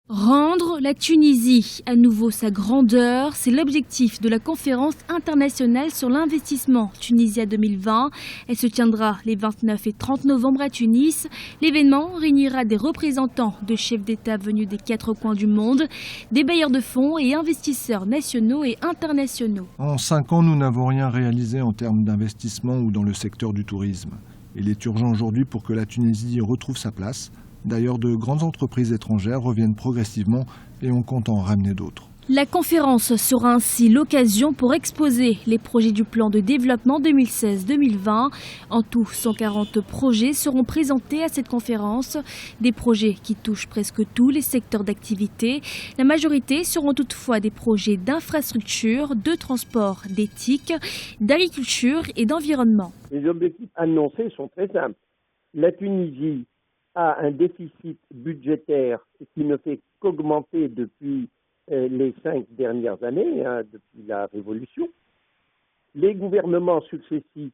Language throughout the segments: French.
Rendre la Tunisie à nouveau sa grandeur, c'est l'objectif de la conférence internationale sur l'investissement Tunisia 2020. Elle se tiendra les 29 et 30 novembre à Tunis. L'événement réunira des représentants de chefs d'État venus des 4 coins du monde, des bailleurs de fonds et investisseurs nationaux et internationaux. En 5 ans, nous n'avons rien réalisé en termes d'investissement ou dans le secteur du tourisme. Il est urgent aujourd'hui pour que la Tunisie retrouve sa place. D'ailleurs, de grandes entreprises étrangères reviennent progressivement et on compte en ramener d'autres. La conférence sera ainsi l'occasion pour exposer les projets du plan de développement 2016-2020. En tout, 140 projets seront présentés à cette conférence. Des projets qui touchent presque tous les secteurs d'activité. La majorité seront toutefois des projets d'infrastructure, de transport, d'éthique, d'agriculture et d'environnement. Les objectifs annoncés sont très simples. La Tunisie a un déficit budgétaire qui ne fait qu'augmenter depuis les 5 dernières années, depuis la Révolution. Les gouvernements successifs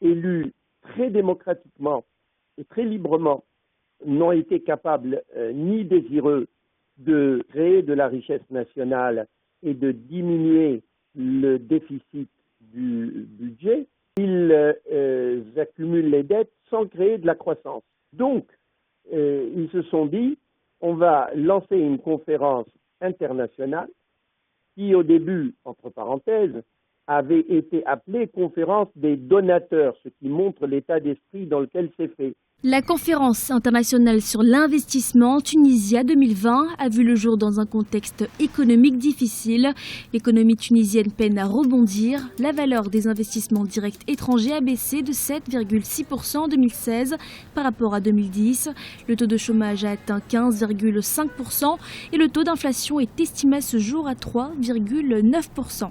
élus très démocratiquement et très librement n'ont été capables ni désireux de créer de la richesse nationale et de diminuer le déficit du budget. Ils accumulent les dettes sans créer de la croissance. Donc, ils se sont dit, on va lancer une conférence internationale qui, au début, entre parenthèses, avait été appelée conférence des donateurs, ce qui montre l'état d'esprit dans lequel c'est fait. La conférence internationale sur l'investissement Tunisia 2020 a vu le jour dans un contexte économique difficile. L'économie tunisienne peine à rebondir. La valeur des investissements directs étrangers a baissé de 7,6% en 2016 par rapport à 2010. Le taux de chômage a atteint 15,5% et le taux d'inflation est estimé à ce jour à 3,9%.